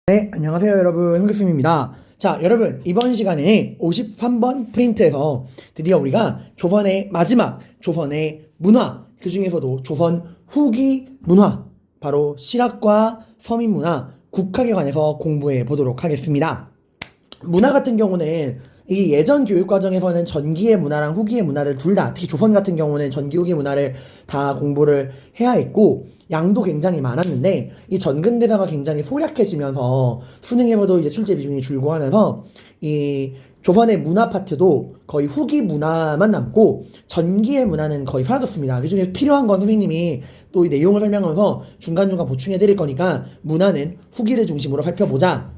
네, 안녕하세요 여러분, 흥규쌤입니다. 자, 여러분, 이번 시간에 53번 프린트에서 드디어 우리가 조선의 마지막 조선의 문화, 그 중에서도 조선 후기 문화, 바로 실학과 서민문화, 국학에 관해서 공부해 보도록 하겠습니다. 문화 같은 경우는 이 예전 교육 과정에서는 전기의 문화랑 후기의 문화를 둘 다, 특히 조선 같은 경우는 전기 후기 문화를 다 공부를 해야 했고 양도 굉장히 많았는데 이 전근대사가 굉장히 소략해지면서 수능에서도 이제 출제 비중이 줄고 하면서 이 조선의 문화 파트도 거의 후기 문화만 남고 전기의 문화는 거의 사라졌습니다. 그 중에 필요한 건 선생님이 또 이 내용을 설명하면서 중간중간 보충해 드릴 거니까 문화는 후기를 중심으로 살펴보자.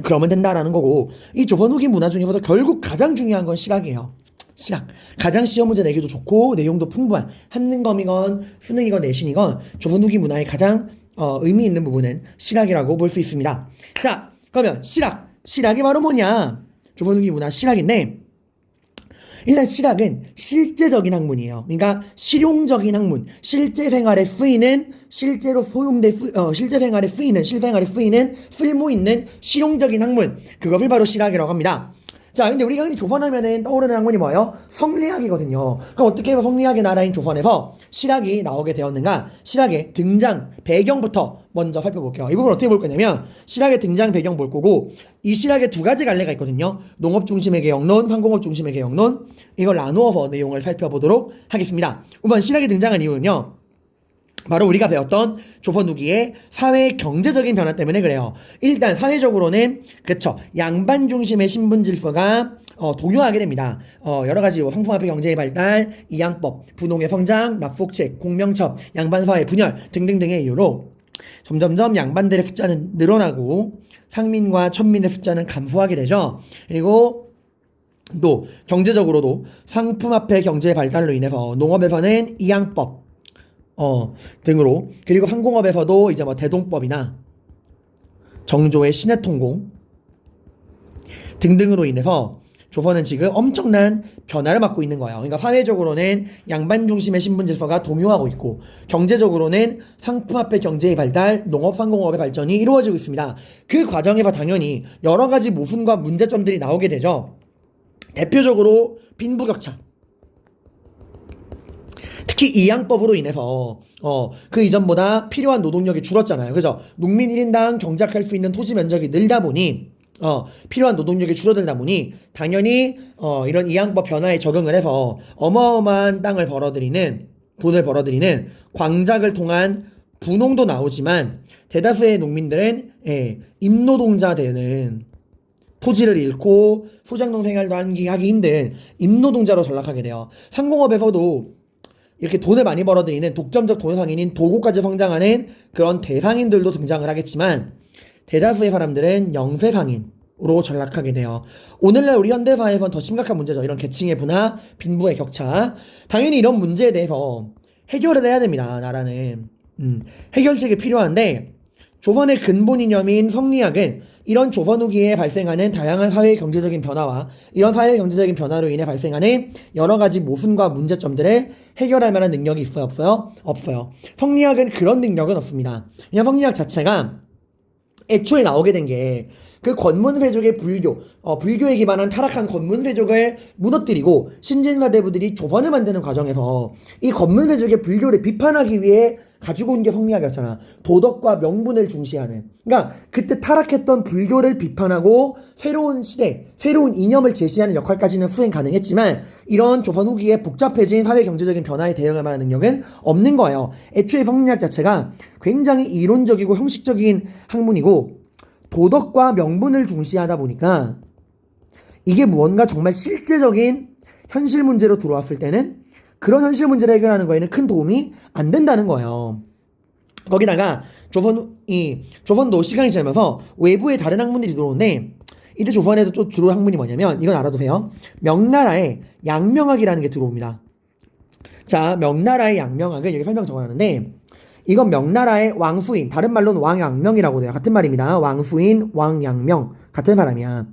그러면 된다라는 거고, 이 조선 후기 문화 중에서도 결국 가장 중요한 건 실학이에요. 실학. 가장 시험 문제 내기도 좋고 내용도 풍부한 한능검이건 수능이건 내신이건 조선 후기 문화의 가장 의미 있는 부분은 실학이라고 볼 수 있습니다. 자, 그러면 실학. 실학이 바로 뭐냐? 조선 후기 문화 실학인데, 일단 실학은 실제적인 학문이에요. 그러니까 실용적인 학문, 실제 생활에 쓰이는, 실제로 실제 생활에 쓰이는, 실생활에 쓰이는 쓸모 있는 실용적인 학문, 그것을 바로 실학이라고 합니다. 자, 근데 우리가 흔히 조선하면은 떠오르는 학문이 뭐예요? 성리학이거든요. 그럼 어떻게 해서 성리학의 나라인 조선에서 실학이 나오게 되었는가? 실학의 등장 배경부터 먼저 살펴볼게요. 이 부분 어떻게 볼 거냐면, 실학의 등장 배경 볼 거고, 이 실학에 두 가지 갈래가 있거든요. 농업 중심의 개혁론, 상공업 중심의 개혁론. 이걸 나누어서 내용을 살펴보도록 하겠습니다. 우선 실학이 등장한 이유는요, 바로 우리가 배웠던 조선 후기의 사회 경제적인 변화 때문에 그래요. 일단 사회적으로는 그쵸, 양반 중심의 신분 질서가 동요하게 됩니다. 여러 가지 상품화폐 경제의 발달, 이양법, 부농의 성장, 납속책, 공명첩, 양반사회 분열 등등등의 이유로 점점점 양반들의 숫자는 늘어나고 상민과 천민의 숫자는 감소하게 되죠. 그리고 또 경제적으로도 상품화폐 경제의 발달로 인해서 농업에서는 이양법 등으로, 그리고 항공업에서도 이제 뭐 대동법이나 정조의 신해통공 등등으로 인해서 조선은 지금 엄청난 변화를 맞고 있는 거예요. 그러니까 사회적으로는 양반 중심의 신분 질서가 동요하고 있고, 경제적으로는 상품화폐 경제의 발달, 농업 상공업의 발전이 이루어지고 있습니다. 그 과정에서 당연히 여러 가지 모순과 문제점들이 나오게 되죠. 대표적으로 빈부격차, 특히 이양법으로 인해서 그 이전보다 필요한 노동력이 줄었잖아요. 그죠? 농민 1인당 경작할 수 있는 토지 면적이 늘다 보니 필요한 노동력이 줄어들다 보니 당연히 이런 이양법 변화에 적응을 해서 어마어마한 돈을 벌어들이는 광작을 통한 분홍도 나오지만, 대다수의 농민들은 임노동자 되는, 토지를 잃고 소작농 생활도 하기 힘든 임노동자로 전락하게 돼요. 상공업에서도 이렇게 돈을 많이 벌어들이는 독점적 돈상인인 도고까지 성장하는 그런 대상인들도 등장을 하겠지만, 대다수의 사람들은 영세상인으로 전락하게 돼요. 오늘날 우리 현대사에선 더 심각한 문제죠. 이런 계층의 분화, 빈부의 격차. 당연히 이런 문제에 대해서 해결을 해야 됩니다. 나라는 해결책이 필요한데, 조선의 근본 이념인 성리학은 이런 조선 후기에 발생하는 다양한 사회 경제적인 변화와 이런 사회 경제적인 변화로 인해 발생하는 여러 가지 모순과 문제점들을 해결할 만한 능력이 있어요? 없어요? 없어요. 성리학은 그런 능력은 없습니다. 그냥 성리학 자체가 애초에 나오게 된 게 그 권문세족의 불교에 기반한 타락한 권문세족을 무너뜨리고 신진사대부들이 조선을 만드는 과정에서 이 권문세족의 불교를 비판하기 위해 가지고 온 게 성리학이었잖아. 도덕과 명분을 중시하는. 그러니까 그때 타락했던 불교를 비판하고 새로운 시대, 새로운 이념을 제시하는 역할까지는 수행 가능했지만, 이런 조선 후기에 복잡해진 사회 경제적인 변화에 대응할 만한 능력은 없는 거예요. 애초에 성리학 자체가 굉장히 이론적이고 형식적인 학문이고 도덕과 명분을 중시하다 보니까 이게 무언가 정말 실제적인 현실 문제로 들어왔을 때는 그런 현실 문제를 해결하는 거에는 큰 도움이 안 된다는 거예요. 거기다가 조선도 시간이 지나면서 외부의 다른 학문들이 들어오는데, 이때 조선에도 또 주로 학문이 뭐냐면, 이건 알아두세요. 명나라의 양명학이라는 게 들어옵니다. 자, 명나라의 양명학은 여기 설명 적어놨는데, 이건 명나라의 왕수인, 다른 말로는 왕양명이라고 해요. 같은 말입니다. 왕수인, 왕양명, 같은 사람이야.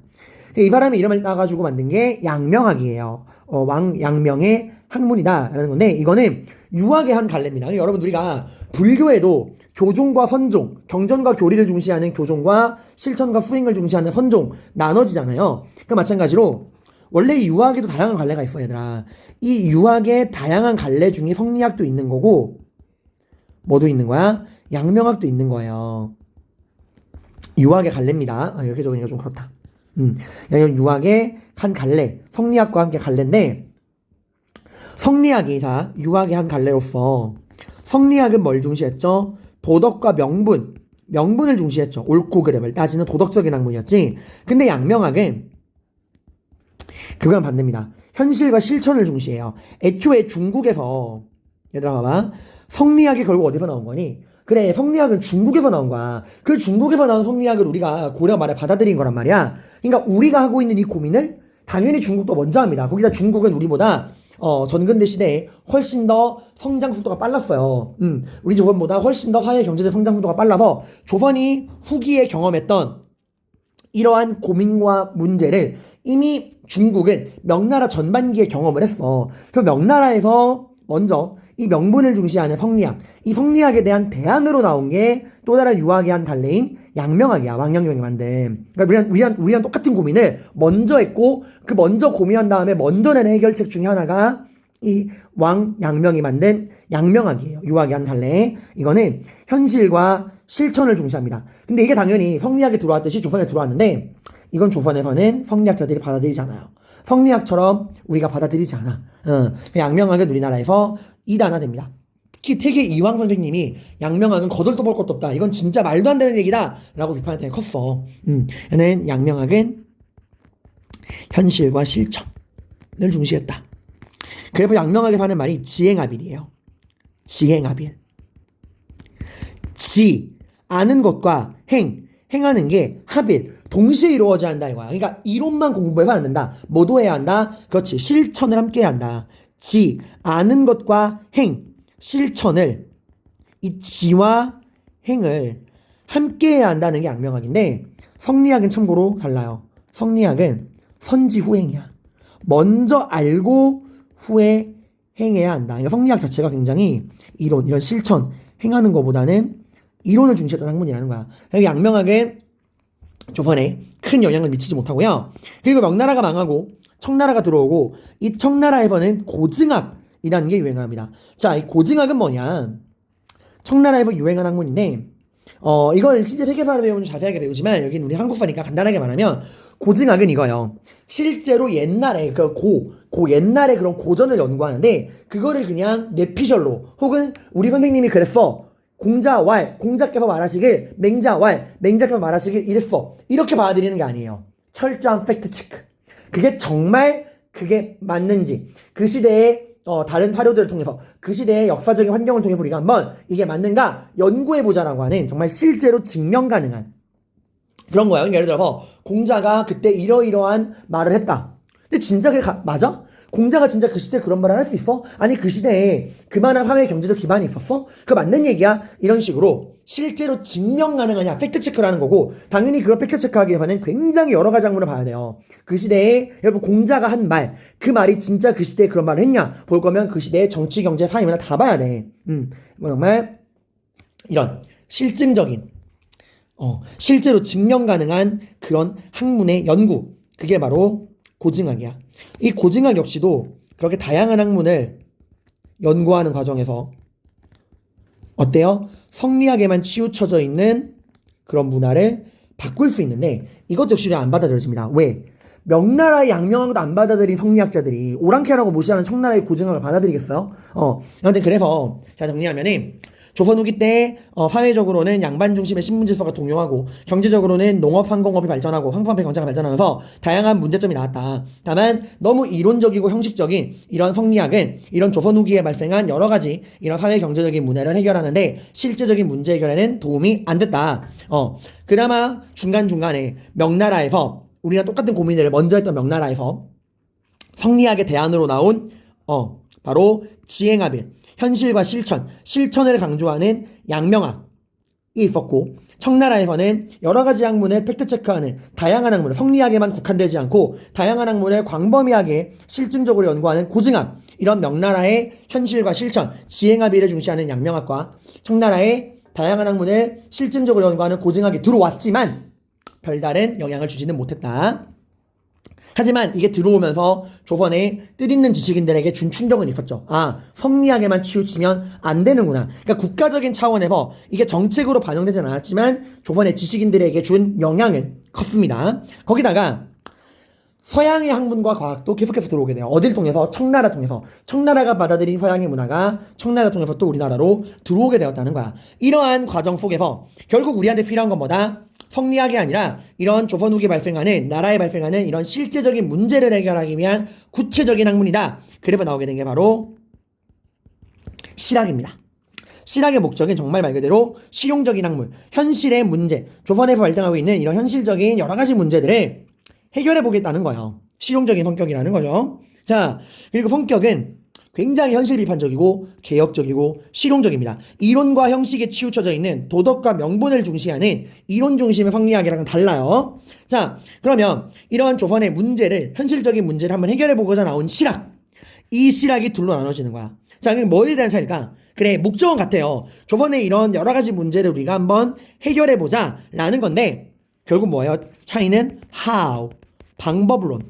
이 사람이 이름을 따가지고 만든 게 양명학이에요. 왕양명의 학문이다 라는 건데, 이거는 유학의 한 갈래입니다. 여러분, 우리가 불교에도 교종과 선종, 경전과 교리를 중시하는 교종과 실천과 수행을 중시하는 선종 나눠지잖아요. 그 마찬가지로 원래 이 유학에도 다양한 갈래가 있어 얘들아. 이 유학의 다양한 갈래 중에 성리학도 있는 거고 뭐도 있는 거야? 양명학도 있는 거예요. 유학의 갈래입니다. 이렇게 적으니까 좀 그렇다. 이건 유학의 한 갈래, 성리학과 함께 갈래인데 성리학이 자 유학의 한 갈래로서 성리학은 뭘 중시했죠? 도덕과 명분을 중시했죠. 옳고 그름을 따지는 도덕적인 학문이었지. 근데 양명학은 그거랑 반대입니다. 현실과 실천을 중시해요. 애초에 중국에서 얘들아 봐봐. 성리학이 결국 어디서 나온 거니? 그래, 성리학은 중국에서 나온 거야. 그 중국에서 나온 성리학을 우리가 고려 말에 받아들인 거란 말이야. 그러니까 우리가 하고 있는 이 고민을 당연히 중국도 먼저 합니다. 거기다 중국은 우리보다 전근대 시대에 훨씬 더 성장 속도가 빨랐어요. 우리 조선보다 훨씬 더 사회 경제적 성장 속도가 빨라서 조선이 후기에 경험했던 이러한 고민과 문제를 이미 중국은 명나라 전반기에 경험을 했어. 그 명나라에서 먼저 이 명분을 중시하는 성리학, 이 성리학에 대한 대안으로 나온 게 또 다른 유학의 한 갈래인 양명학이야. 왕양명이 만든. 그러니까 우리랑 똑같은 고민을 먼저 했고 그 먼저 고민한 다음에 먼저 낸 해결책 중에 하나가 이 왕양명이 만든 양명학이에요. 유학의 한 갈래. 이거는 현실과 실천을 중시합니다. 근데 이게 당연히 성리학에 들어왔듯이 조선에 들어왔는데 이건 조선에서는 성리학자들이 받아들이지 않아요. 성리학처럼 우리가 받아들이지 않아. 양명학은 우리나라에서 이단화됩니다. 특히 태계 이황 선생님이 양명학은 거들떠 볼 것도 없다. 이건 진짜 말도 안 되는 얘기다. 라고 비판했더니 컸어. 얘는 양명학은 현실과 실천을 중시했다. 그래서 양명학에서 하는 말이 지행합일이에요. 지행합일. 지, 아는 것과 행하는 게 합일, 동시에 이루어져야 한다 이거야. 그러니까 이론만 공부해서 안 된다. 뭐도 해야 한다. 그렇지. 실천을 함께 해야 한다. 지, 아는 것과 실천을 이 지와 행을 함께 해야 한다는 게 양명학인데 성리학은 참고로 달라요. 성리학은 선지후행이야. 먼저 알고 후에 행해야 한다. 그러니까 성리학 자체가 굉장히 이론, 이런 실천, 행하는 것보다는 이론을 중시했던 학문이라는 거야. 양명학은 조선에 큰 영향을 미치지 못하고요. 그리고 명나라가 망하고 청나라가 들어오고 이 청나라에서는 고증학이라는 게 유행을 합니다. 자, 이 고증학은 뭐냐? 청나라에서 유행한 학문인데 이걸 실제 세계사를 배우면 자세하게 배우지만 여기는 우리 한국사니까 간단하게 말하면 고증학은 이거예요. 실제로 옛날에 옛날에 그런 고전을 연구하는데 그거를 그냥 뇌피셜로 혹은 우리 선생님이 그랬어. 공자왈, 공자께서 말하시길, 맹자왈, 맹자께서 말하시길 이랬어. 이렇게 받아들이는 게 아니에요. 철저한 팩트 체크. 그게 정말 그게 맞는지 그 시대의 다른 사료들을 통해서 그 시대의 역사적인 환경을 통해서 우리가 한번 이게 맞는가 연구해보자라고 하는 정말 실제로 증명 가능한 그런 거예요. 예를 들어서 공자가 그때 이러이러한 말을 했다. 근데 진짜 그게 맞아? 공자가 진짜 그 시대에 그런 말을 할 수 있어? 아니 그 시대에 그만한 사회 경제적 기반이 있었어? 그거 맞는 얘기야? 이런 식으로 실제로 증명 가능하냐 팩트체크를 하는 거고 당연히 그런 팩트체크하기 위해서는 굉장히 여러 가지 학문을 봐야 돼요. 그 시대에 여러분 공자가 한 말 그 말이 진짜 그 시대에 그런 말을 했냐 볼 거면 그 시대의 정치, 경제, 사회 문화 다 봐야 돼. 정말 이런 실증적인 실제로 증명 가능한 그런 학문의 연구 그게 바로 고증학이야. 이 고증학 역시도 그렇게 다양한 학문을 연구하는 과정에서 어때요? 성리학에만 치우쳐져 있는 그런 문화를 바꿀 수 있는데 이것 역시 안 받아들여집니다. 왜? 명나라의 양명학도 안 받아들인 성리학자들이 오랑캐라고 무시하는 청나라의 고증학을 받아들이겠어요? 아무튼 그래서 자 정리하면은 조선 후기 때 사회적으로는 양반 중심의 신분 질서가 동요하고 경제적으로는 농업, 상공업이 발전하고 황폐 경제가 발전하면서 다양한 문제점이 나왔다. 다만 너무 이론적이고 형식적인 이런 성리학은 이런 조선 후기에 발생한 여러 가지 이런 사회 경제적인 문제를 해결하는데 실제적인 문제 해결에는 도움이 안 됐다. 그나마 중간중간에 명나라에서 우리랑 똑같은 고민을 먼저 했던 명나라에서 성리학의 대안으로 나온 바로 지행합일 현실과 실천을 강조하는 양명학이 있었고 청나라에서는 여러 가지 학문을 팩트체크하는 다양한 학문을 성리학에만 국한되지 않고 다양한 학문을 광범위하게 실증적으로 연구하는 고증학 이런 명나라의 현실과 실천, 지행합의를 중시하는 양명학과 청나라의 다양한 학문을 실증적으로 연구하는 고증학이 들어왔지만 별다른 영향을 주지는 못했다. 하지만 이게 들어오면서 조선의 뜻있는 지식인들에게 준 충격은 있었죠. 아, 성리학에만 치우치면 안 되는구나. 그러니까 국가적인 차원에서 이게 정책으로 반영되진 않았지만 조선의 지식인들에게 준 영향은 컸습니다. 거기다가 서양의 학문과 과학도 계속해서 들어오게 돼요. 어딜 통해서? 청나라 통해서. 청나라가 받아들인 서양의 문화가 청나라 통해서 또 우리나라로 들어오게 되었다는 거야. 이러한 과정 속에서 결국 우리한테 필요한 건 뭐다? 성리학이 아니라 이런 조선 후기 발생하는 나라에 발생하는 이런 실제적인 문제를 해결하기 위한 구체적인 학문이다. 그래서 나오게 된 게 바로 실학입니다. 실학의 목적은 정말 말 그대로 실용적인 학문, 현실의 문제, 조선에서 발생하고 있는 이런 현실적인 여러 가지 문제들을 해결해 보겠다는 거예요. 실용적인 성격이라는 거죠. 자, 그리고 성격은 굉장히 현실 비판적이고 개혁적이고 실용적입니다. 이론과 형식에 치우쳐져 있는 도덕과 명분을 중시하는 이론 중심의 성리학이랑은 달라요. 자, 그러면 이러한 조선의 문제를, 현실적인 문제를 한번 해결해 보고자 나온 실학. 이 실학이 둘로 나눠지는 거야. 자, 그럼 뭐에 대한 차이일까? 그래, 목적은 같아요. 조선의 이런 여러 가지 문제를 우리가 한번 해결해 보자 라는 건데 결국 뭐예요? 차이는 how, 방법론.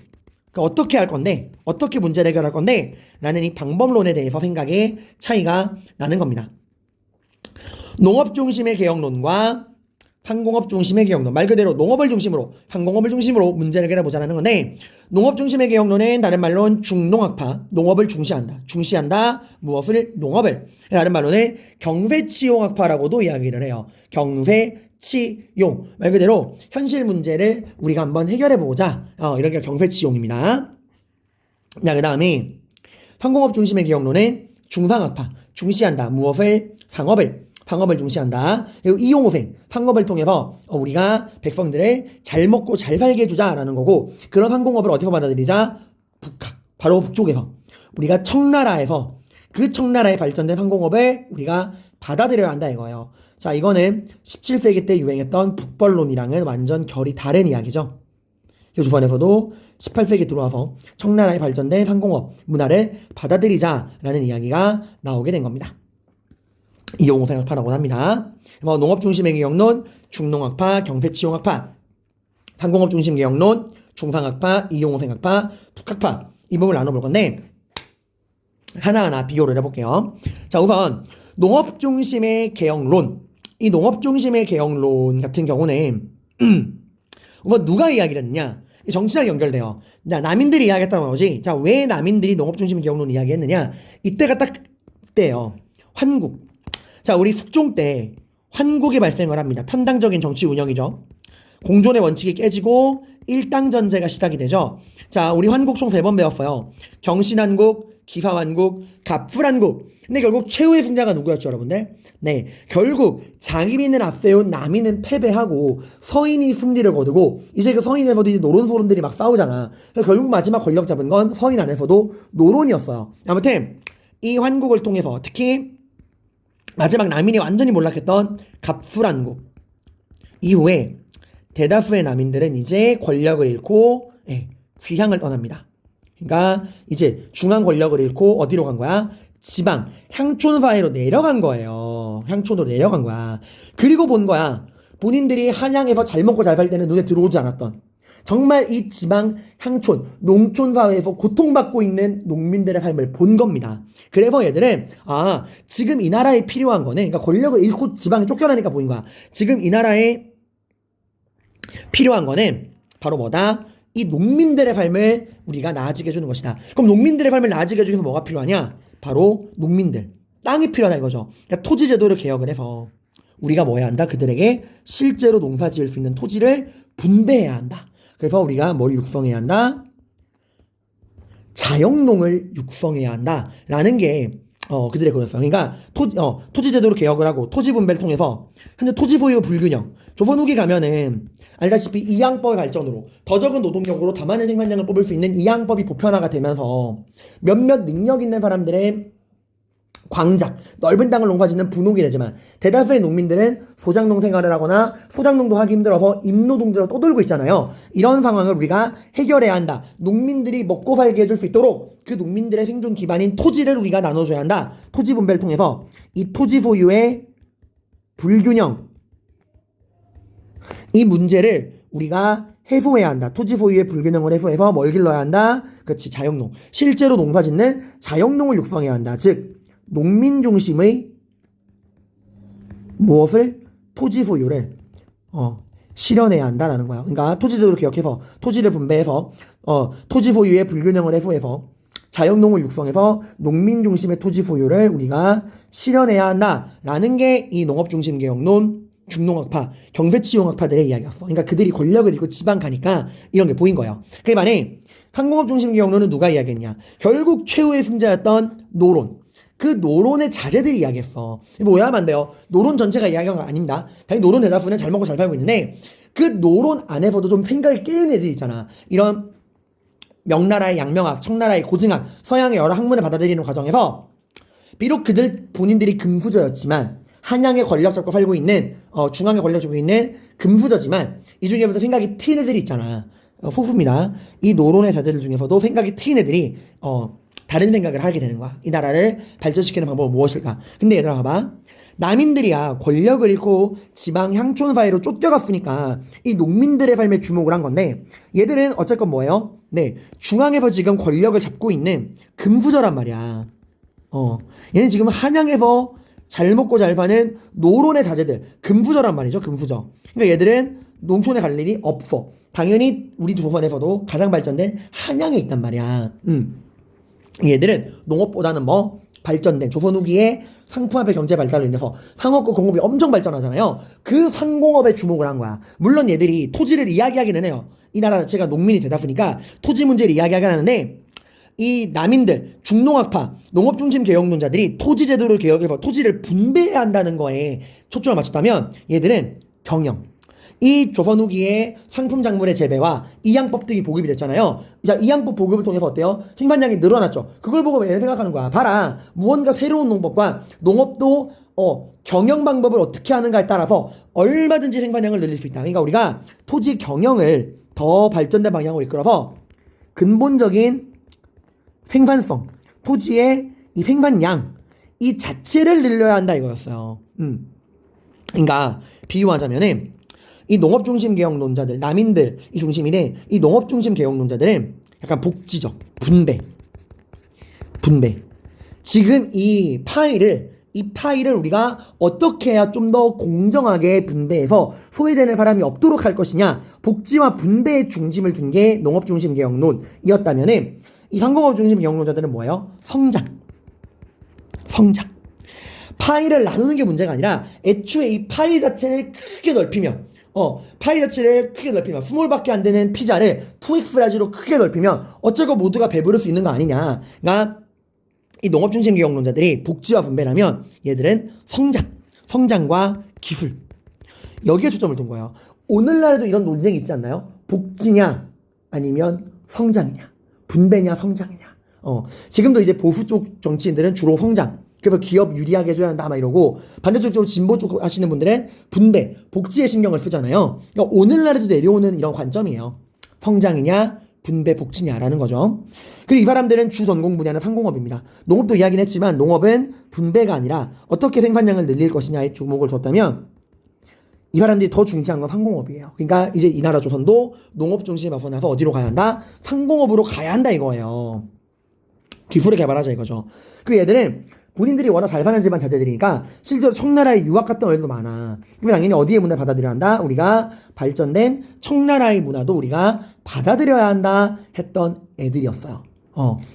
그러니까 어떻게 할 건데, 어떻게 문제를 해결할 건데 라는 이 방법론에 대해서 생각의 차이가 나는 겁니다. 농업 중심의 개혁론과 상공업 중심의 개혁론, 말 그대로 농업을 중심으로, 상공업을 중심으로 문제를 해결해보자는 건데, 농업 중심의 개혁론은 다른 말로는 중농학파, 농업을 중시한다, 무엇을? 농업을. 다른 말로는 경세치용학파라고도 이야기를 해요. 경세치용, 말 그대로 현실 문제를 우리가 한번 해결해보자, 이런 게 경세치용입니다. 자, 그 다음에 상공업 중심의 개혁론은 중상학파, 중시한다, 무엇을? 상업을 중시한다. 그리고 이용호생, 상업을 통해서 우리가 백성들을 잘 먹고 잘 살게 해주자라는 거고, 그런 상공업을 어디서 받아들이자? 북학, 바로 북쪽에서. 우리가 청나라에서 그 청나라에 발전된 상공업을 우리가 받아들여야 한다 이거예요. 자, 이거는 17세기 때 유행했던 북벌론이랑은 완전 결이 다른 이야기죠. 조선에서도 18세기 들어와서 청나라에 발전된 상공업 문화를 받아들이자라는 이야기가 나오게 된 겁니다. 이용호생학파라고 합니다. 농업 중심의 개혁론, 중농학파, 경세치용학파, 상공업 중심 개혁론, 중상학파, 이용호생학파, 북학파, 이 부분을 나눠볼 건데 하나하나 비교를 해볼게요. 자, 우선 농업 중심의 개혁론, 이 농업 중심의 개혁론 같은 경우는 우선 누가 이야기를 했느냐? 정치랑 연결돼요. 자, 남인들이 이야기했다고 나오지. 자, 왜 남인들이 농업 중심의 개혁론 이야기했느냐? 이때가 딱 때예요. 환국. 자, 우리 숙종 때 환국이 발생을 합니다. 편당적인 정치 운영이죠. 공존의 원칙이 깨지고 일당전제가 시작이 되죠. 자, 우리 환국 총 3번 배웠어요. 경신환국, 기사환국, 갑술환국. 근데 결국 최후의 승자가 누구였죠, 여러분들? 네, 결국 장인은 앞세운 남인은 패배하고 서인이 승리를 거두고, 이제 그 서인에서도 이제 노론소론들이 막 싸우잖아. 결국 마지막 권력 잡은 건 서인 안에서도 노론이었어요. 아무튼 이 환국을 통해서 특히 마지막 남인이 완전히 몰락했던 갑술환국 이후에 대다수의 남인들은 이제 권력을 잃고 귀향을 떠납니다. 그러니까 이제 중앙 권력을 잃고 어디로 간 거야? 지방, 향촌 사회로 내려간 거예요. 향촌으로 내려간 거야. 그리고 본 거야. 본인들이 한양에서 잘 먹고 잘 살 때는 눈에 들어오지 않았던, 정말 이 지방, 향촌, 농촌 사회에서 고통받고 있는 농민들의 삶을 본 겁니다. 그래서 얘들은 지금 이 나라에 필요한 거는, 그러니까 권력을 잃고 지방에 쫓겨나니까 보인 거야. 지금 이 나라에 필요한 거는 바로 뭐다? 이 농민들의 삶을 우리가 나아지게 해주는 것이다. 그럼 농민들의 삶을 나아지게 해주기 위해서 뭐가 필요하냐? 바로 농민들, 땅이 필요하다 이거죠. 그러니까 토지 제도를 개혁을 해서 우리가 뭐 해야 한다? 그들에게 실제로 농사 지을 수 있는 토지를 분배해야 한다. 그래서 우리가 뭘 육성해야 한다? 자영농을 육성해야 한다 라는 게 그들의 거였어요. 그러니까 토지 제도로 개혁을 하고 토지 분배를 통해서 현재 토지 소유 불균형, 조선 후기 가면은 알다시피 이양법의 발전으로 더 적은 노동력으로 더 많은 생산량을 뽑을 수 있는 이양법이 보편화가 되면서 몇몇 능력 있는 사람들의 광작, 넓은 땅을 농사짓는 분옥이 되지만 대다수의 농민들은 소작농 생활을 하거나 소작농도 하기 힘들어서 임노동자로 떠돌고 있잖아요. 이런 상황을 우리가 해결해야 한다. 농민들이 먹고 살게 해줄 수 있도록 그 농민들의 생존 기반인 토지를 우리가 나눠줘야 한다. 토지 분배를 통해서 이 토지 소유의 불균형, 이 문제를 우리가 해소해야 한다. 토지 소유의 불균형을 해소해서 뭘 길러야 한다? 그렇지, 자영농. 실제로 농사 짓는 자영농을 육성해야 한다. 즉 농민 중심의 무엇을? 토지 소유를 실현해야 한다라는 거야. 그러니까 토지도를 기억해서 토지를 분배해서 토지 소유의 불균형을 해소해서 자영농을 육성해서 농민 중심의 토지 소유를 우리가 실현해야 한다라는 게 이 농업중심개혁론, 중농학파, 경제치용학파들의 이야기였어. 그러니까 그들이 권력을 잃고 지방 가니까 이런 게 보인 거예요. 그에 반해 상공업중심개혁론은 누가 이야기했냐? 결국 최후의 승자였던 노론. 그 노론의 자제들이 이야기했어. 이거 오해하면 안 돼요. 노론 전체가 이야기한 건 아닙니다. 당연히 노론 대다수는 잘 먹고 잘 살고 있는데 그 노론 안에서도 좀 생각이 깨는 애들이 있잖아. 이런 명나라의 양명학, 청나라의 고증학, 서양의 여러 학문을 받아들이는 과정에서 비록 그들 본인들이 금수저였지만 한양의 권력 잡고 살고 있는 중앙의 권력 잡고 있는 금수저지만 이 중에서도 생각이 트인 애들이 있잖아. 소수입니다. 이 노론의 자제들 중에서도 생각이 트인 애들이 다른 생각을 하게 되는 거야. 이 나라를 발전시키는 방법은 무엇일까? 근데 얘들아 봐봐. 남인들이야 권력을 잃고 지방 향촌 사회로 쫓겨갔으니까 이 농민들의 삶에 주목을 한 건데 얘들은 어쨌건 뭐예요? 네, 중앙에서 지금 권력을 잡고 있는 금수저란 말이야. 얘는 지금 한양에서 잘 먹고 잘 사는 노론의 자제들, 금수저란 말이죠. 금수저. 그러니까 얘들은 농촌에 갈 일이 없어. 당연히 우리 조선에서도 가장 발전된 한양에 있단 말이야. 얘들은 농업보다는 발전된 조선 후기에 상품화의 경제 발달로 인해서 상업과 공업이 엄청 발전하잖아요. 그 상공업에 주목을 한 거야. 물론 얘들이 토지를 이야기하기는 해요. 이 나라 자체가 농민이 되다 보니까 토지 문제를 이야기하긴 하는데 이 남인들, 중농학파, 농업중심 개혁론자들이 토지 제도를 개혁해서 토지를 분배해야 한다는 거에 초점을 맞췄다면 얘들은 경영, 이 조선 후기에 상품 작물의 재배와 이양법들이 보급이 됐잖아요. 자, 이양법 보급을 통해서 어때요? 생산량이 늘어났죠. 그걸 보고 얘는 생각하는 거야. 봐라, 무언가 새로운 농법과 농업도 경영 방법을 어떻게 하는가에 따라서 얼마든지 생산량을 늘릴 수 있다. 그러니까 우리가 토지 경영을 더 발전된 방향으로 이끌어서 근본적인 생산성, 토지의 이 생산량 이 자체를 늘려야 한다 이거였어요. 그러니까 비유하자면은 이 농업중심 개혁론자들, 남인들 이 중심이네. 이 농업중심 개혁론자들은 약간 복지적 분배. 지금 이 파이를 우리가 어떻게 해야 좀 더 공정하게 분배해서 소외되는 사람이 없도록 할 것이냐, 복지와 분배의 중심을 둔 게 농업중심 개혁론이었다면은 이 상공업중심 개혁론자들은 뭐예요? 성장. 파이를 나누는 게 문제가 아니라 애초에 이 파이 자체를 크게 넓히면 파이 자체를 크게 넓히면 스몰밖에 안 되는 피자를 2X라지로 크게 넓히면 어쩌고 모두가 배부를 수 있는 거 아니냐. 그러니까 이 농업중심 개혁론자들이 복지와 분배라면 얘들은 성장과 기술, 여기에 초점을 둔 거예요. 오늘날에도 이런 논쟁이 있지 않나요? 복지냐 아니면 성장이냐, 분배냐 성장이냐. 지금도 이제 보수 쪽 정치인들은 주로 성장, 그래서 기업 유리하게 해줘야 한다 막 이러고, 반대쪽으로 진보 쪽 하시는 분들은 분배, 복지에 신경을 쓰잖아요. 그러니까 오늘날에도 내려오는 이런 관점이에요. 성장이냐 분배 복지냐라는 거죠. 그리고 이 사람들은 주 전공 분야는 상공업입니다. 농업도 이야기는 했지만 농업은 분배가 아니라 어떻게 생산량을 늘릴 것이냐에 주목을 뒀다면 이 사람들이 더 중시한 건 상공업이에요. 그러니까 이제 이 나라 조선도 농업 중심에 벗어나서 어디로 가야 한다? 상공업으로 가야 한다 이거예요. 기술을 개발하자 이거죠. 그리고 얘들은 본인들이 워낙 잘 사는 집안 자제들이니까 실제로 청나라에 유학 갔던 애들도 많아. 그래서 당연히 어디의 문화를 받아들여야 한다? 우리가 발전된 청나라의 문화도 우리가 받아들여야 한다 했던 애들이었어요.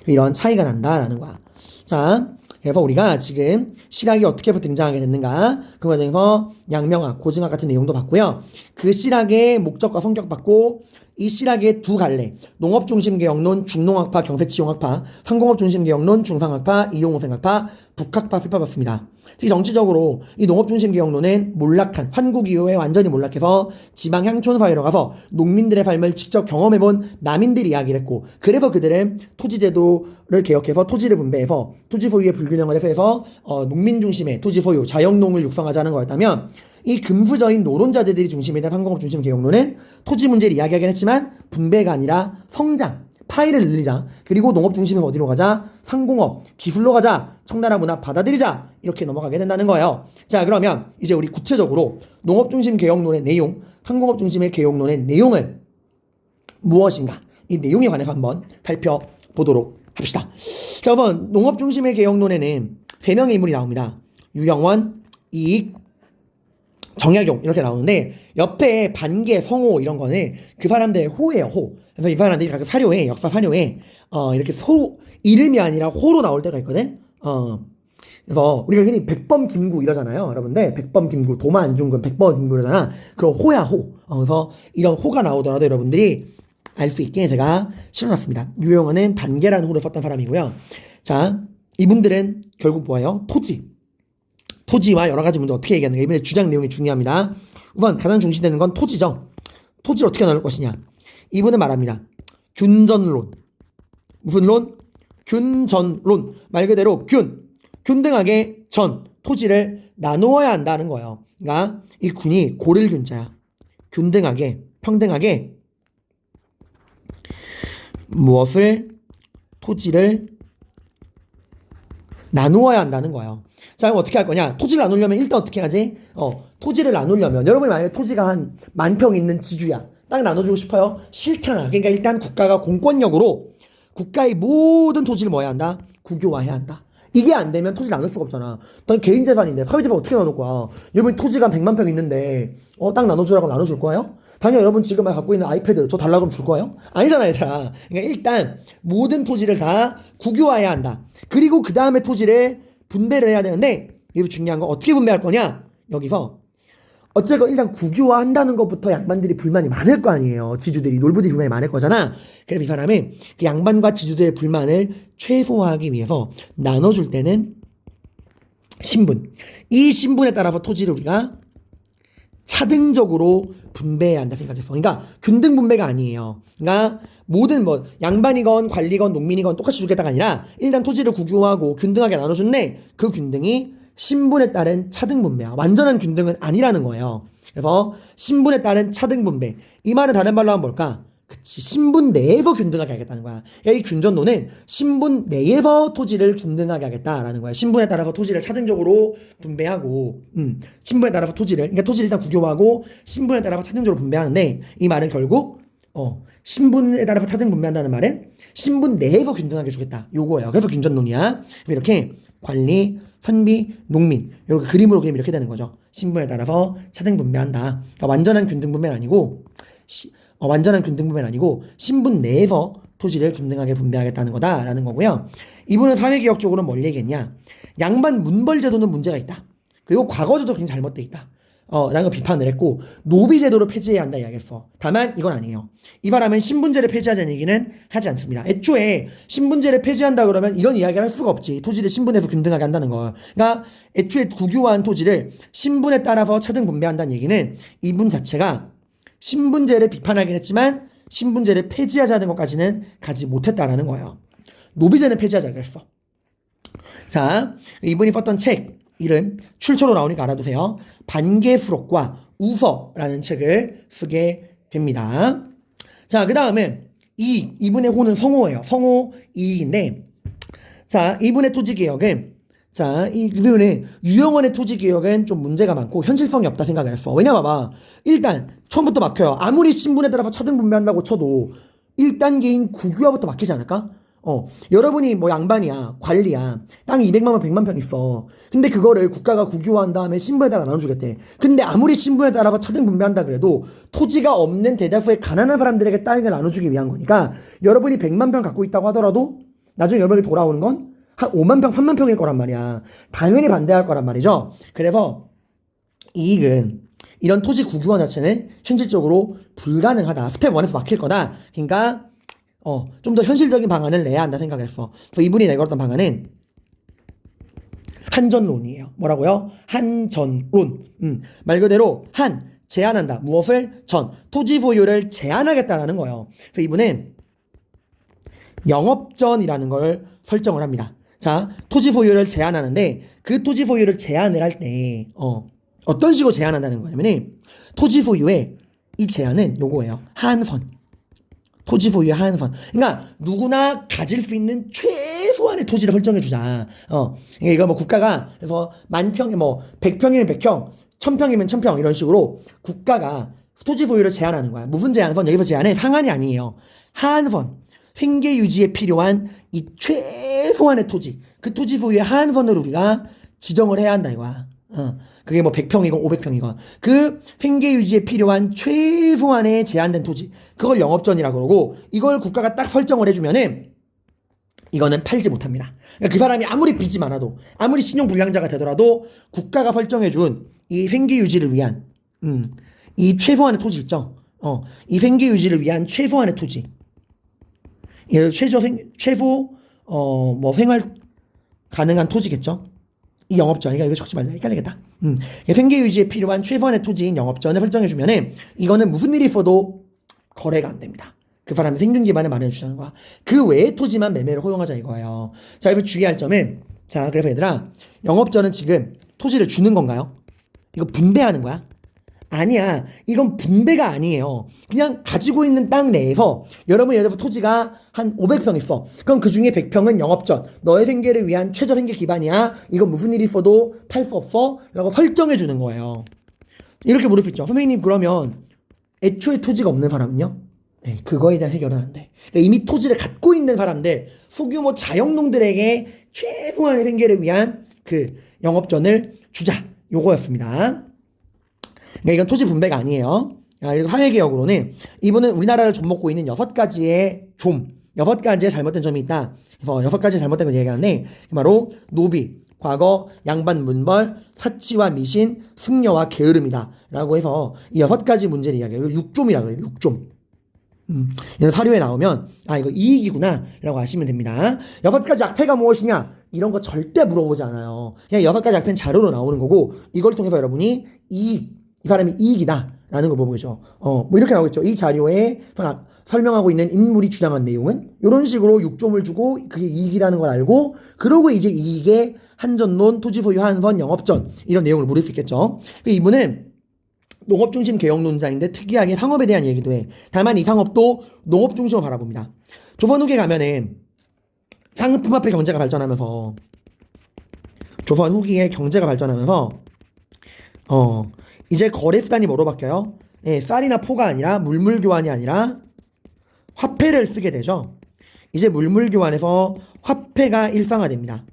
이런 차이가 난다라는 거야. 자, 그래서 우리가 지금 실학이 어떻게 해서 등장하게 됐는가, 그 과정에서 양명학, 고증학 같은 내용도 봤고요. 그 실학의 목적과 성격 봤고, 이 실학의 두 갈래, 농업중심개혁론, 중농학파, 경세치용학파, 상공업중심개혁론, 중상학파, 이용호생학파, 북학파 살펴봤습니다. 특히 정치적으로 이 농업중심 개혁론은 몰락한 환국 이후에 완전히 몰락해서 지방 향촌 사회로 가서 농민들의 삶을 직접 경험해본 남인들 이야기를 했고, 그래서 그들은 토지제도를 개혁해서 토지를 분배해서 토지 소유의 불균형을 해소해서 농민 중심의 토지 소유, 자영농을 육성하자는 거였다면, 이 금수저인 노론자들이 중심이 된 황공업 중심 개혁론은 토지 문제를 이야기하긴 했지만 분배가 아니라 성장, 파이를 늘리자, 그리고 농업 중심은 어디로 가자? 상공업, 기술로 가자, 청나라 문화 받아들이자, 이렇게 넘어가게 된다는 거예요. 자, 그러면 이제 우리 구체적으로 농업 중심 개혁론의 내용, 상공업 중심의 개혁론의 내용은 무엇인가? 이 내용에 관해서 한번 살펴보도록 합시다. 자, 우선 농업 중심의 개혁론에는 3명의 인물이 나옵니다. 유영원, 이익, 정약용 이렇게 나오는데, 옆에 반개, 성호 이런 거는 그 사람들의 호예요, 호. 그래서 이 사람들이 각각 사료에, 역사 사료에 이렇게 소 이름이 아니라 호로 나올 때가 있거든. 그래서 우리가 흔히 백범 김구 이러잖아요, 여러분들. 백범 김구, 도마 안중근, 백범 김구 이러잖아. 그럼 호야, 호. 그래서 이런 호가 나오더라도 여러분들이 알 수 있게 제가 실어놨습니다. 유영원은 반개라는 호를 썼던 사람이고요. 자, 이분들은 결국 뭐예요? 토지와 여러 가지 문제 어떻게 얘기하는가, 이번에 주장 내용이 중요합니다. 우선 가장 중시되는 건 토지죠. 토지를 어떻게 나눌 것이냐. 이분은 말합니다. 균전론. 무슨 론? 균전론. 말 그대로 균등하게 토지를 나누어야 한다는 거예요. 그러니까 이 균이 고를 균자야. 균등하게, 평등하게 무엇을? 토지를 나누어야 한다는 거예요. 자, 그럼 어떻게 할 거냐? 토지를 나누려면 일단 어떻게 하지? 토지를 나누려면, 여러분이 만약에 토지가 한 10,000평 있는 지주야. 땅 나눠주고 싶어요? 싫잖아. 그러니까 일단 국가가 공권력으로 국가의 모든 토지를 뭐 해야 한다? 국유화해야 한다. 이게 안 되면 토지 나눌 수가 없잖아. 넌 개인 재산인데 사회재산 어떻게 나눌 거야? 여러분 토지가 100만 평 있는데 땅 나눠주라고 나눠줄 거예요? 당연히 여러분 지금 갖고 있는 아이패드 저 달라고 하면 줄 거예요? 아니잖아, 얘들아. 그러니까 일단 모든 토지를 다 국유화해야 한다. 그리고 그 다음에 토지를 분배를 해야 되는데, 여기서 중요한 건 어떻게 분배할 거냐? 여기서 어쨌건 일단 국유화한다는 것부터 양반들이 불만이 많을 거 아니에요. 지주들이, 놀부들이 불만이 많을 거잖아. 그래서 이 사람은 그 양반과 지주들의 불만을 최소화하기 위해서 나눠줄 때는 신분, 이 신분에 따라서 토지를 우리가 차등적으로 분배해야 한다 생각했어. 그러니까 균등 분배가 아니에요. 그러니까 모든 양반이건 관리건 농민이건 똑같이 주겠다가 아니라 일단 토지를 국유화하고 균등하게 나눠줬네. 그 균등이 신분에 따른 차등 분배야. 완전한 균등은 아니라는 거예요. 그래서 신분에 따른 차등 분배. 이 말은 다른 말로 하면 뭘까? 그치, 신분 내에서 균등하게 하겠다는 거야. 이 균전론은 신분 내에서 토지를 균등하게 하겠다라는 거야. 신분에 따라서 토지를 차등적으로 분배하고, 신분에 따라서 그러니까 토지를 일단 국유화하고 신분에 따라서 차등적으로 분배하는데, 이 말은 결국 신분에 따라서 차등 분배한다는 말은 신분 내에서 균등하게 주겠다, 요거예요. 그래서 균전론이야. 이렇게 관리, 선비, 농민 이렇게 그림으로 그리면 이렇게 되는 거죠. 신분에 따라서 차등 분배한다. 그러니까 완전한 균등 분배는 아니고 신분 내에서 토지를 균등하게 분배하겠다는 거다라는 거고요. 이분은 사회개혁적으로 뭘 얘기했냐? 양반 문벌제도는 문제가 있다. 그리고 과거제도 굉장히 잘못돼 있다. 라는 걸 비판을 했고, 노비제도를 폐지해야 한다 이야기했어. 다만 이건 아니에요. 이 사람은 신분제를 폐지하자는 얘기는 하지 않습니다. 애초에 신분제를 폐지한다 그러면 이런 이야기를 할 수가 없지. 토지를 신분에서 균등하게 한다는 거. 그러니까 애초에 국유화한 토지를 신분에 따라서 차등 분배한다는 얘기는 이분 자체가 신분제를 비판하긴 했지만 신분제를 폐지하자는 것까지는 가지 못했다라는 거예요. 노비제는 폐지하자 그랬어. 자, 이분이 썼던 책 이름 출처로 나오니까 알아두세요. 반개수록과 우서라는 책을 쓰게 됩니다. 자, 그 다음에 이분의 호는 성호예요. 성호 이익인데, 자, 이분의 토지개혁은, 자, 이분의 유영원의 토지개혁은 좀 문제가 많고 현실성이 없다 생각을 했어. 왜냐 봐봐. 일단 처음부터 막혀요. 아무리 신분에 따라서 차등 분배한다고 쳐도 1단계인 국유화부터 막히지 않을까? 여러분이 양반이야, 관리야, 땅이 200만 원, 100만 평 있어. 근데 그거를 국가가 국유화한 다음에 신분에 따라 나눠주겠대. 근데 아무리 신분에 따라서 차등 분배한다 그래도 토지가 없는 대다수의 가난한 사람들에게 땅을 나눠주기 위한 거니까, 여러분이 100만 평 갖고 있다고 하더라도 나중에 여러분이 돌아오는 건 한 5만 평, 3만 평일 거란 말이야. 당연히 반대할 거란 말이죠. 그래서 이익은 이런 토지 국유화 자체는 현실적으로 불가능하다. 스텝 1에서 막힐 거다. 그러니까 좀 더 현실적인 방안을 내야 한다 생각했어. 그래서 이분이 내걸었던 방안은 한전론이에요. 뭐라고요? 한전론. 말 그대로 제한한다. 무엇을? 토지 소유를 제한하겠다라는 거예요. 그래서 이분은 영업전이라는 걸 설정을 합니다. 자, 토지 소유를 제한하는데 그 토지 소유를 제한을 할 때 어떤 식으로 제한한다는 거냐면은 토지 소유의 이 제한은 요거예요. 하한선. 토지 소유의 하한선. 그러니까 누구나 가질 수 있는 최소한의 토지를 설정해 주자. 이거 뭐 국가가 그래서 10,000평에 뭐 100평이면 100평, 1000평이면 1000평 이런 식으로 국가가 토지 소유를 제한하는 거야. 무슨 제한선? 여기서 제한은 상한이 아니에요. 하한선. 생계 유지에 필요한 이 최소한의 토지. 그 토지 소유의 하한선을 우리가 지정을 해야 한다 이거야. 그게 뭐 100평이건 500평이건 그 생계 유지에 필요한 최소한의 제한된 토지 그걸 영업전이라고 그러고 이걸 국가가 딱 설정을 해주면은 이거는 팔지 못합니다. 그러니까 그 사람이 아무리 빚이 많아도 아무리 신용불량자가 되더라도 국가가 설정해준 이 생계 유지를 위한 이 최소한의 토지 있죠. 이 생계 유지를 위한 최소한의 토지 최소 뭐 생활 가능한 토지겠죠. 이 영업전, 그러니까 이거 적지 말자. 헷갈리겠다. 생계 유지에 필요한 최소한의 토지인 영업전을 설정해주면은 이거는 무슨 일이 있어도 거래가 안 됩니다. 그 사람의 생존 기반을 마련해 주자는 거야. 그 외의 토지만 매매를 허용하자 이거예요. 자, 여기서 주의할 점은 자, 그래서 얘들아 영업전은 지금 토지를 주는 건가요? 이거 분배하는 거야? 아니야. 이건 분배가 아니에요. 그냥 가지고 있는 땅 내에서 여러분 예를 들어서 토지가 한 500평 있어. 그럼 그 중에 100평은 영업전. 너의 생계를 위한 최저 생계 기반이야. 이건 무슨 일이 있어도 팔 수 없어. 라고 설정해 주는 거예요. 이렇게 물을 수 있죠. 선생님 그러면 애초에 토지가 없는 사람은요? 네, 그거에 대한 해결은 안 돼. 그러니까 이미 토지를 갖고 있는 사람들, 소규모 자영농들에게 최소한의 생계를 위한 그 영업전을 주자. 요거였습니다. 그러니까 이건 토지 분배가 아니에요. 이거 사회개혁으로는 이분은 우리나라를 좀먹고 있는 6가지의 잘못된 점이 있다. 그래서 6가지 잘못된 걸 얘기하는데 바로 노비, 과거, 양반 문벌, 사치와 미신, 승려와 게으름이다. 라고 해서 이 6가지 문제를 이야기해요. 6좀이라고 해요. 6좀. 얘는 사료에 나오면 이거 이익이구나 라고 아시면 됩니다. 6가지 악패가 무엇이냐? 이런 거 절대 물어보지 않아요. 그냥 6가지 악패는 자료로 나오는 거고 이걸 통해서 여러분이 이 사람이 이익이다 라는 걸 보겠죠. 뭐 이렇게 나오겠죠. 이 자료에 설명하고 있는 인물이 주장한 내용은 이런 식으로 6점을 주고 그게 이익이라는 걸 알고 그러고 이제 이익의 한전론, 토지 소유 한선, 영업전 이런 내용을 물을 수 있겠죠. 이분은 농업중심 개혁론자인데 특이하게 상업에 대한 얘기도 해. 다만 이 상업도 농업중심으로 바라봅니다. 조선 후기에 가면은 상품화폐 경제가 발전하면서 조선 후기에 경제가 발전하면서 이제 거래 수단이 뭐로 바뀌어요? 쌀이나 포가 아니라 물물 교환이 아니라 화폐를 쓰게 되죠. 이제 물물 교환에서 화폐가 일상화됩니다.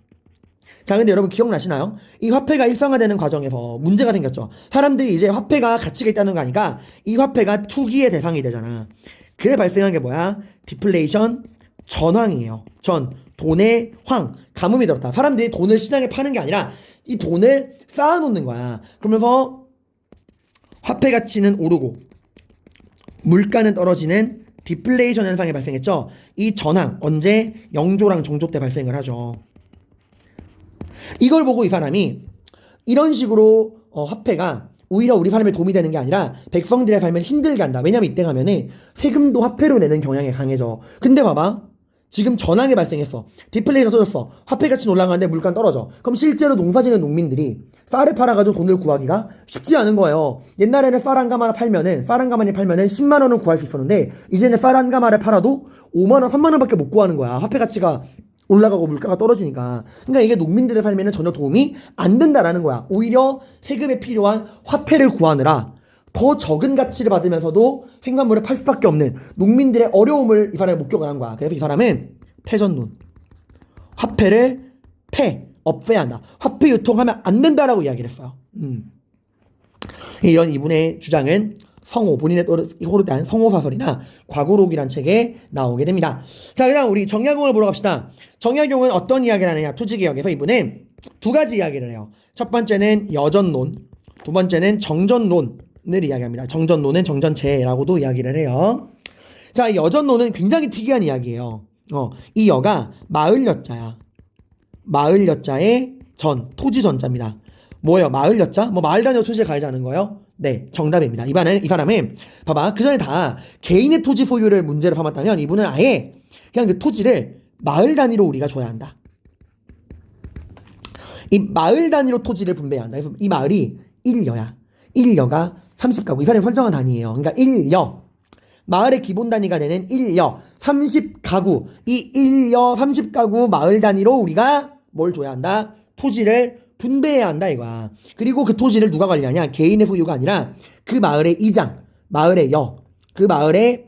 자, 근데 여러분 기억나시나요? 이 화폐가 일상화되는 과정에서 문제가 생겼죠. 사람들이 이제 화폐가 가치가 있다는 거 아니까 이 화폐가 투기의 대상이 되잖아. 그래 발생한 게 뭐야? 디플레이션, 전황이에요. 돈의 황, 가뭄이 들었다. 사람들이 돈을 시장에 파는 게 아니라 이 돈을 쌓아놓는 거야. 그러면서 화폐 가치는 오르고 물가는 떨어지는 디플레이션 현상이 발생했죠. 이 전황 언제? 영조랑 정조 때 발생을 하죠. 이걸 보고 이 사람이 이런 식으로 화폐가 오히려 우리 삶에 도움이 되는 게 아니라 백성들의 삶을 힘들게 한다. 왜냐면 이때 가면은 세금도 화폐로 내는 경향이 강해져. 근데 봐봐. 지금 전황이 발생했어. 디플레이션 터졌어. 화폐 가치는 올라가는데 물가는 떨어져. 그럼 실제로 농사짓는 농민들이 쌀을 팔아가지고 돈을 구하기가 쉽지 않은 거예요. 옛날에는 쌀 한 가마를 팔면은 10만 원은 구할 수 있었는데 이제는 쌀 한 가마를 팔아도 5만 원, 3만 원밖에 못 구하는 거야. 화폐 가치가 올라가고 물가가 떨어지니까. 그러니까 이게 농민들의 삶에는 전혀 도움이 안 된다라는 거야. 오히려 세금에 필요한 화폐를 구하느라 더 적은 가치를 받으면서도 생산물을 팔 수밖에 없는 농민들의 어려움을 이 사람이 목격을 한 거야. 그래서 이 사람은 패전론, 화폐를 없애야 한다. 화폐 유통하면 안 된다라고 이야기를 했어요. 이런 이분의 주장은 성호, 본인의 호르단 성호사설이나 과거록이란 책에 나오게 됩니다. 자, 그럼 우리 정약용을 보러 갑시다. 정약용은 어떤 이야기를 하느냐? 토지개혁에서 이분은 2가지 이야기를 해요. 첫 번째는 여전론, 두 번째는 정전론을 이야기합니다. 정전론은 정전제라고도 이야기를 해요. 자, 이 여전론은 굉장히 특이한 이야기예요. 이 여가 마을 여자야. 마을 여자의 토지 전자입니다. 뭐예요? 마을 여자? 뭐 마을 단위로 토지를 가지자는 거예요? 네, 정답입니다. 이 사람은 봐봐, 그 전에 다 개인의 토지 소유를 문제로 삼았다면 이분은 아예 그냥 그 토지를 마을 단위로 우리가 줘야 한다. 이 마을 단위로 토지를 분배해야 한다. 그래서 이 마을이 1여야. 1여가 30가구. 이 사람이 설정한 단위예요. 그러니까 1여. 마을의 기본 단위가 되는 1여 30가구. 이 1여 30가구 마을 단위로 우리가 뭘 줘야 한다? 토지를 분배해야 한다 이거야. 그리고 그 토지를 누가 관리하냐? 개인의 소유가 아니라 그 마을의 이장, 마을의 여, 그 마을의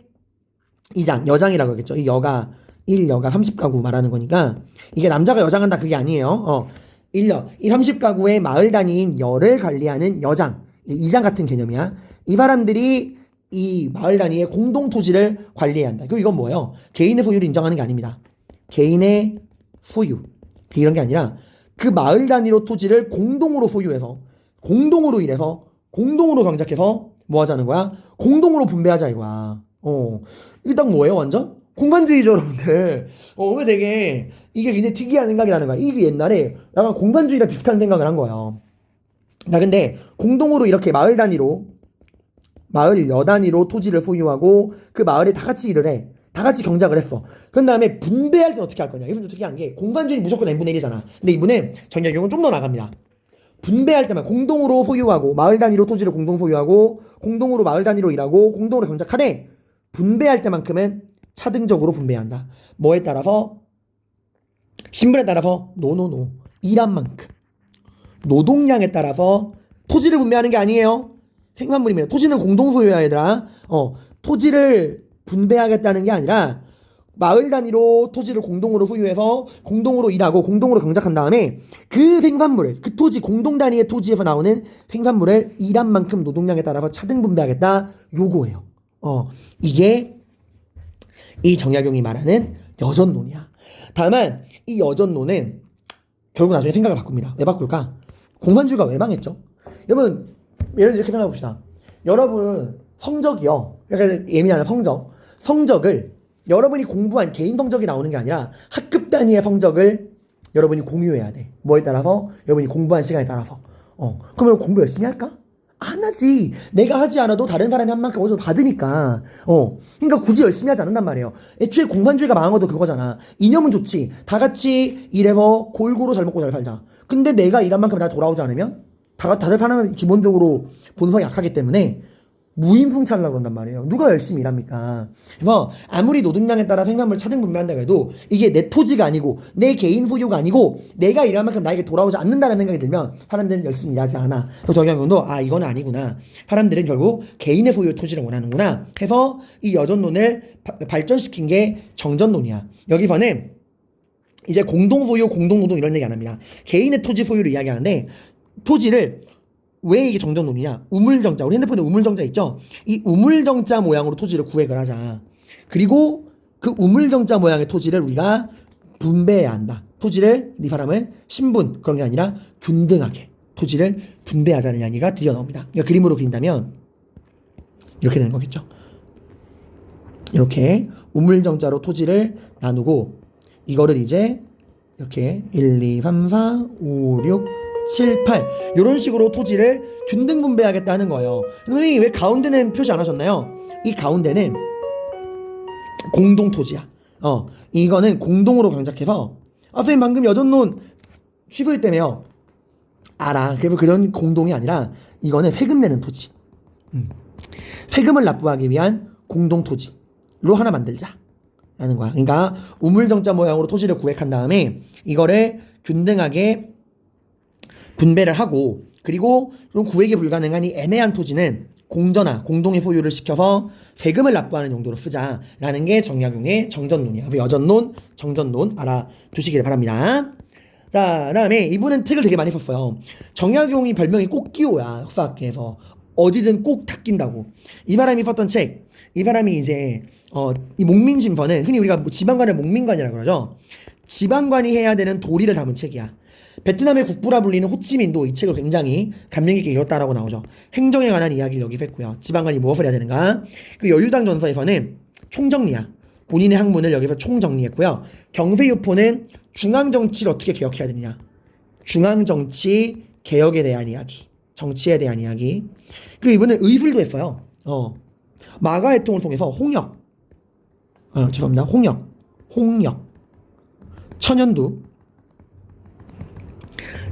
이장, 여장이라고 하겠죠. 이 여가 1여가 30가구 말하는 거니까 이게 남자가 여장한다 그게 아니에요. 1여, 이 30가구의 마을 단위인 여를 관리하는 여장, 이장 같은 개념이야. 이 사람들이 이 마을 단위의 공동 토지를 관리해야 한다. 그리고 이건 뭐예요? 개인의 소유를 인정하는 게 아닙니다. 개인의 소유 이런 게 아니라 그 마을 단위로 토지를 공동으로 소유해서 공동으로 일해서 공동으로 경작해서 뭐 하자는 거야? 공동으로 분배하자 이거야. 이게 딱 뭐예요? 완전 공산주의죠 여러분들. 왜 되게 이게 굉장히 특이한 생각이라는 거야. 이게 옛날에 약간 공산주의랑 비슷한 생각을 한 거예요. 자, 근데 공동으로 이렇게 마을 단위로 마을 여 단위로 토지를 소유하고 그 마을에 다 같이 일을 해. 다 같이 경작을 했어. 그런 다음에 분배할 때는 어떻게 할 거냐. 이분 좀 특이한 게 공산주의 무조건 n분의 1이잖아. 근데 이분은 정약용은 좀 더 나갑니다. 분배할 때만 공동으로 소유하고 마을 단위로 토지를 공동 소유하고 공동으로 마을 단위로 일하고 공동으로 경작하되 분배할 때만큼은 차등적으로 분배해야 한다. 뭐에 따라서? 신분에 따라서 노노노 일한 만큼 노동량에 따라서 토지를 분배하는 게 아니에요. 생산물입니다. 토지는 공동 소유야 얘들아. 토지를 분배하겠다는 게 아니라 마을 단위로 토지를 공동으로 소유해서 공동으로 일하고 공동으로 경작한 다음에 그 생산물을 그 토지 공동 단위의 토지에서 나오는 생산물을 일한 만큼 노동량에 따라서 차등 분배하겠다 요거예요. 이게 이 정약용이 말하는 여전론이야. 다만 이 여전론은 결국 나중에 생각을 바꿉니다. 왜 바꿀까? 공산주의가 왜 망했죠? 여러분 예를 들어 이렇게 생각해 봅시다. 여러분 성적이요. 약간 예민한 성적을 여러분이 공부한 개인 성적이 나오는 게 아니라 학급 단위의 성적을 여러분이 공유해야 돼. 뭐에 따라서? 여러분이 공부한 시간에 따라서. 그러면 공부 열심히 할까? 안 하지. 내가 하지 않아도 다른 사람이 한 만큼 어느 정도 받으니까. 그러니까 굳이 열심히 하지 않는단 말이에요. 애초에 공산주의가 망한 것도 그거잖아. 이념은 좋지. 다 같이 일해서 골고루 잘 먹고 잘 살자. 근데 내가 일한 만큼 다 돌아오지 않으면 다들 사람은 기본적으로 본성이 약하기 때문에 무임승차하려고 그런단 말이에요. 누가 열심히 일합니까? 그래서 아무리 노동량에 따라 생산물 차등 분배한다고 해도 이게 내 토지가 아니고 내 개인 소유가 아니고 내가 일한 만큼 나에게 돌아오지 않는다는 생각이 들면 사람들은 열심히 일하지 않아. 그래서 정약용도 이건 아니구나. 사람들은 결국 개인의 소유 토지를 원하는구나 해서 이 여전론을 발전시킨 게 정전론이야. 여기서는 이제 공동소유, 공동노동 이런 얘기 안 합니다. 개인의 토지 소유를 이야기하는데 토지를 왜 이게 정전론이냐? 우물정자. 우리 핸드폰에 우물정자 있죠? 이 우물정자 모양으로 토지를 구획을 하자. 그리고 그 우물정자 모양의 토지를 우리가 분배해야 한다. 토지를 이 사람은 신분 그런 게 아니라 균등하게 토지를 분배하자는 이야기가 드디어 나옵니다. 그러니까 그림으로 그린다면 이렇게 되는 거겠죠. 이렇게 우물정자로 토지를 나누고 이거를 이제 이렇게 1, 2, 3, 4, 5, 6, 7, 8 이런 식으로 토지를 균등 분배하겠다 하는 거예요. 선생님이 왜 가운데는 표시 안 하셨나요? 이 가운데는 공동 토지야. 이거는 공동으로 경작해서 선생님 방금 여전론 취소했다며요. 알아. 그래서 그런 공동이 아니라 이거는 세금 내는 토지. 세금을 납부하기 위한 공동 토지로 하나 만들자 라는 거야. 그러니까 우물정자 모양으로 토지를 구획한 다음에 이거를 균등하게 분배를 하고 그리고 좀 구획이 불가능한 이 애매한 토지는 공전화, 공동의 소유를 시켜서 세금을 납부하는 용도로 쓰자라는 게 정약용의 정전론이야. 여전론, 정전론 알아두시길 바랍니다. 자, 그다음에 이분은 책을 되게 많이 썼어요. 정약용이 별명이 꽃기호야. 역사학계에서 어디든 꼭 닦인다고. 이 사람이 썼던 책, 이 사람이 이제 이 목민심서는 흔히 우리가 지방관을 목민관이라고 그러죠. 지방관이 해야 되는 도리를 담은 책이야. 베트남의 국부라 불리는 호치민도 이 책을 굉장히 감명 깊게 읽었다라고 나오죠. 행정에 관한 이야기를 여기서 했고요. 지방관이 무엇을 해야 되는가. 그 여유당 전서에서는 총정리야. 본인의 학문을 여기서 총정리했고요. 경세유포는 중앙정치를 어떻게 개혁해야 되느냐. 중앙정치 개혁에 대한 이야기, 정치에 대한 이야기. 그리고 이분은 의술도 했어요. 마가해통을 통해서 홍역, 죄송합니다. 홍역, 천연두,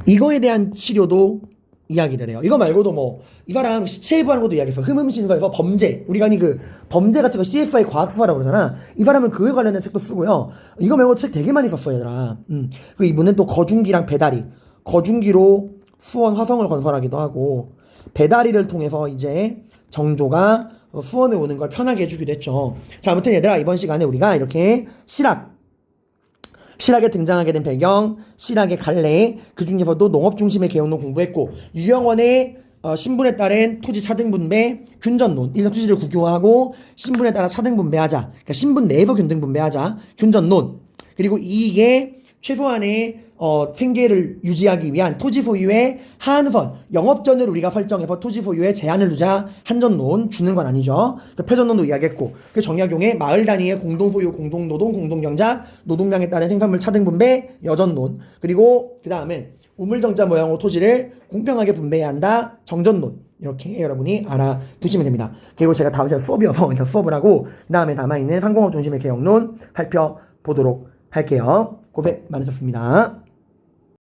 이거에 대한 치료도 이야기를 해요. 이거 말고도 뭐 이 사람 시체 일부하는 것도 이야기했어. 흠음신서에서 범죄, 우리가 아니 그 범죄 같은 거 CSI 과학수사라고 그러잖아. 이 사람은 그에 관련된 책도 쓰고요. 이거 말고 책 되게 많이 썼어요, 얘들아. 그 이분은 또 거중기랑 배다리, 거중기로 수원 화성을 건설하기도 하고, 배다리를 통해서 이제 정조가 수원에 오는 걸 편하게 해주기도 했죠. 자, 아무튼 얘들아, 이번 시간에 우리가 이렇게 실학에 등장하게 된 배경, 실학의 갈래, 그 중에서도 농업 중심의 개혁론 공부했고, 유영원의 신분에 따른 토지 차등분배, 균전론, 일반 토지를 국유화하고 신분에 따라 차등분배하자. 그러니까 신분 내에서 균등분배하자. 균전론. 그리고 이게 최소한의 생계를 유지하기 위한 토지 소유의 하한선, 영업전을 우리가 설정해서 토지 소유에 제한을 두자. 한전론, 주는 건 아니죠. 그 패전론도 이야기했고, 그 정약용의 마을 단위의 공동소유, 공동노동, 공동경작, 노동량에 따른 생산물 차등분배, 여전론. 그리고 그 다음에 우물정자 모양으로 토지를 공평하게 분배해야 한다. 정전론. 이렇게 여러분이 알아두시면 됩니다. 그리고 제가 다음 시간 수업이어서 수업을 하고 그 다음에 남아있는 상공업 중심의 개혁론 살펴보도록 할게요. 고생 많으셨습니다.